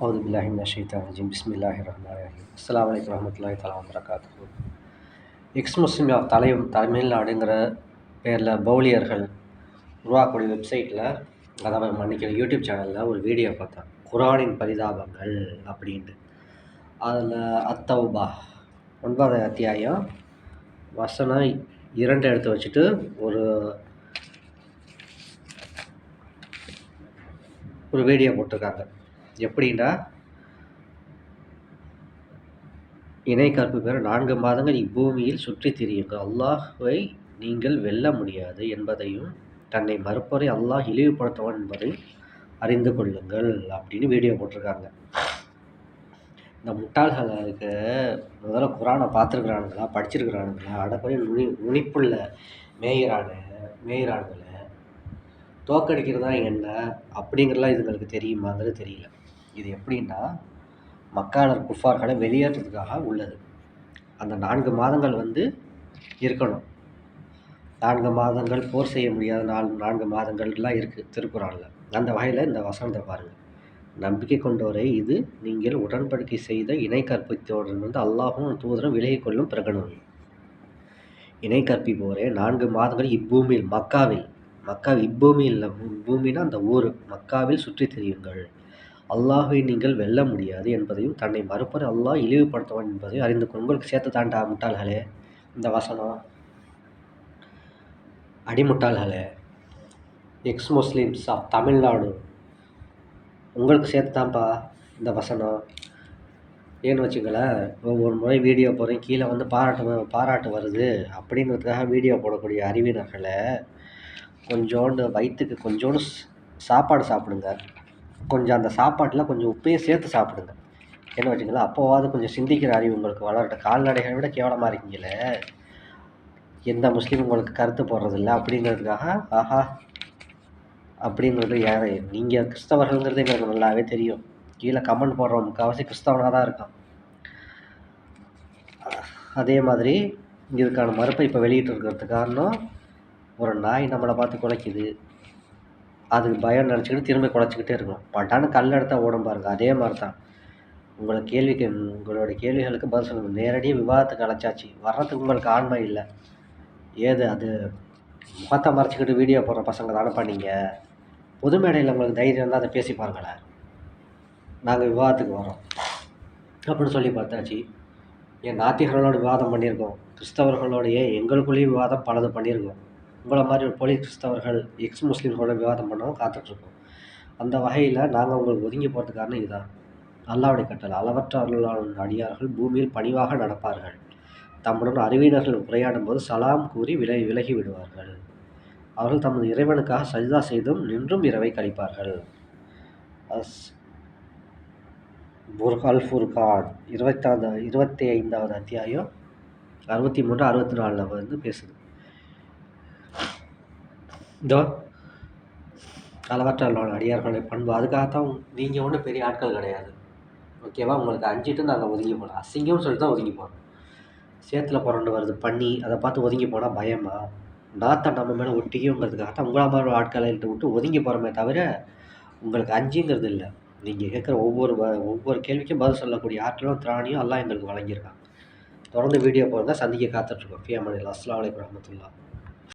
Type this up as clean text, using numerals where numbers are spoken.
அவுது பில்லாஹி மினஷ் ஷைத்தானிர் ரஜீம். பிஸ்மில்லாஹிர் ரஹ்மானிர் ரஹீம். அஸ்ஸலாமு அலைக்கும் வரஹ்மத்துல்லாஹி தஆலா வபரகாத்துஹு. எக்ஸ் முஸ்லிம் தமிழ்நாடுங்கிற பேரில் பவுலியர்கள் உருவாக்கக்கூடிய வெப்சைட்டில், அதாவது மன்னிக்கணும், யூடியூப் சேனலில் ஒரு வீடியோ பார்த்தேன். குர்ஆனின் பரிதாபங்கள் அப்படின்ட்டு. அதில் அத்தௌபா 9வது அத்தியாயம் வசனம் 2 எடுத்து வச்சுட்டு ஒரு வீடியோ போட்டிருக்காங்க. எப்படின்னா, இணை கற்பு பெற 4 மாதங்கள் இப்பூமியில் சுற்றித் திரியுங்கள். அல்லாஹ்வை நீங்கள் வெல்ல முடியாது என்பதையும், தன்னை மறுப்போரை அல்லாஹ் இழிவுபடுத்துவான் என்பதையும் அறிந்து கொள்ளுங்கள் அப்படின்னு வீடியோ போட்டிருக்காங்க. இந்த முட்டாள்களுக்கு முதல்ல குர்ஆனை பார்த்துருக்குறானுங்களா, படிச்சிருக்கிறானுங்களா, அடப்படி நுனிப்புள்ள மேயிறானுங்கள தோக்கடிக்கிறது தான் என்ன அப்படிங்கிறலாம் இதுங்களுக்கு தெரியுமாங்கிறது தெரியல. இது எப்படின்னா, மக்காளர் குஃபார்களை வெளியேற்றதுக்காக உள்ளது. அந்த 4 மாதங்கள் இருக்கணும். 4 மாதங்கள் போர் செய்ய முடியாத 4 மாதங்கள்லாம் இருக்குது திருக்குறானில். அந்த வகையில் இந்த வசனத்தை பாருங்கள். நம்பிக்கை கொண்டோரை, இது நீங்கள் உடன்படிக்கை செய்த இணை கற்பித்தோடு அல்லாஹும் தூதரும் விலகிக் கொள்ளும் பிரகடனம். இணை கற்பிப்போரே, 4 மாதங்கள் இப்பூமியில், இப்பூமியில் இல்லை, பூமினா அந்த ஊர், மக்காவில் சுற்றித் திரியுங்கள். அல்லாஹை நீங்கள் வெல்ல முடியாது என்பதையும், தன்னை மறுப்போரை அல்லாஹ் இழிவுபடுத்துவான் என்பதையும் அறிந்து கொள். உங்களுக்கு சேர்த்து தாண்டா முட்டாள்களே இந்த வசனம். அடிமுட்டாள்களே, எக்ஸ் முஸ்லிம்ஸ் ஆஃப் தமிழ்நாடு, உங்களுக்கு சேர்த்து தான்ப்பா இந்த வசனம். ஏன்னு வச்சுங்களேன், ஒவ்வொரு முறை வீடியோ போடுறேன், கீழே பாராட்டு வருது அப்படிங்கிறதுக்காக வீடியோ போடக்கூடிய அறிவினர்களை கொஞ்சோண்டு வயிற்றுக்கு கொஞ்சோண்டு சாப்பாடு சாப்பிடுங்க. கொஞ்சம் அந்த சாப்பாட்டில் கொஞ்சம் உப்பையும் சேர்த்து சாப்பிடுங்க. என்ன வச்சுங்களேன், அப்போவாது கொஞ்சம் சிந்திக்கிற அறிவு உங்களுக்கு வளரட்டும். கால்நடைகளை விட கேவலமாக இருக்கீங்களே, எந்த முஸ்லீம் உங்களுக்கு கருத்து போடுறதில்ல அப்படிங்கிறதுக்காக ஆஹா அப்படிங்கிறது யார்? நீங்கள் கிறிஸ்தவர்கள்ங்கிறது எங்களுக்கு நல்லாவே தெரியும். கீழே கமெண்ட் போடுறவங்க முக்கால்வாசி கிறிஸ்தவனாக தான் இருக்கான். அதே மாதிரி இதுக்கான மறுப்பை இப்போ வெளியிட்டு இருக்கிறதுக்கு காரணம், ஒரு நாய் நம்மளை பார்த்து குலைக்குது, அதுக்கு பயம் நினச்சிக்கிட்டு திரும்ப குலைச்சிக்கிட்டே இருக்கும். பட்டான்னு கல் எடுத்தால் ஓடும் பாருங்க. அதே மாதிரி தான் உங்களுடைய கேள்விகளுக்கு பதில் சொல்லுங்கள். நேரடியாக விவாதத்துக்கு அழைச்சாச்சு, வர்றதுக்கு உங்களுக்கு ஆண்மை இல்லை. ஏது அது முகத்தை மறைச்சிக்கிட்டு வீடியோ போடுற பசங்க தானப்பா நீங்கள். பொது மேடையில் உங்களுக்கு தைரியம் இருந்தால் அதை பேசி பாருங்களேன். நாங்கள் விவாதத்துக்கு வரோம் அப்படின்னு சொல்லி பார்த்தாச்சு. என் நாத்திகர்களோட விவாதம் பண்ணியிருக்கோம், கிறிஸ்தவர்களோடைய எங்களுக்குள்ளேயும் விவாதம் பலது பண்ணியிருக்கோம். உங்களை மாதிரி ஒரு போலி கிறிஸ்தவர்கள், எக்ஸ் முஸ்லீம்களோட விவாதம் பண்ணவும் காத்துட்ருக்கோம். அந்த வகையில் நாங்கள் உங்களுக்கு ஒதுங்கி போகிறதுக்கு காரணம் இதுதான். அல்லாஹ்வுடைய கட்டளை, அளவற்ற அருளாளன் அடியார்கள் பூமியில் பணிவாக நடப்பார்கள். தம்முடன் அறிவினர்கள் உரையாடும் போது சலாம் கூறி விலகி விடுவார்கள். அவர்கள் தமது இறைவனுக்காக சஜ்தா செய்தும் நின்றும் இரவை கழிப்பார்கள். அல் ஃபுர்கான் 25வது அத்தியாயம் 63, 64 பேசுது. இதோ அளவற்ற அடியார்களுடைய பண்பு. அதுக்காகத்தான் நீங்கள் ஒன்றும் பெரிய ஆட்கள் கிடையாது, ஓகேவா? உங்களுக்கு அஞ்சிட்டு நாங்கள் ஒதுங்கி போனோம். அசிங்கம்னு சொல்லிட்டு தான் ஒதுங்கி போனோம். சேத்துல புரண்டு வருது பண்ணி, அதை பார்த்து ஒதுங்கி போனால் பயமா? நாத்தம் நம்ம மேலே ஒட்டிக்குங்கிறதுக்காகத்தான் உங்களா மாதிரி ஆட்களை விட்டு ஒதுங்கி போகிறோமே தவிர உங்களுக்கு அஞ்சுங்கிறது இல்லை. நீங்கள் கேட்குற ஒவ்வொரு கேள்விக்கும் பதில் சொல்லக்கூடிய ஆற்றலும் திராணியும் எல்லாம் எங்களுக்கு வழங்கியிருக்காங்க. தொடர்ந்து வீடியோ போடுங்க. சந்திக்க காத்துட்ருக்கோம். ஃபியாமனில். அஸ்ஸலாமு அலைக்கும் வரஹ்மத்துல்லாஹ்.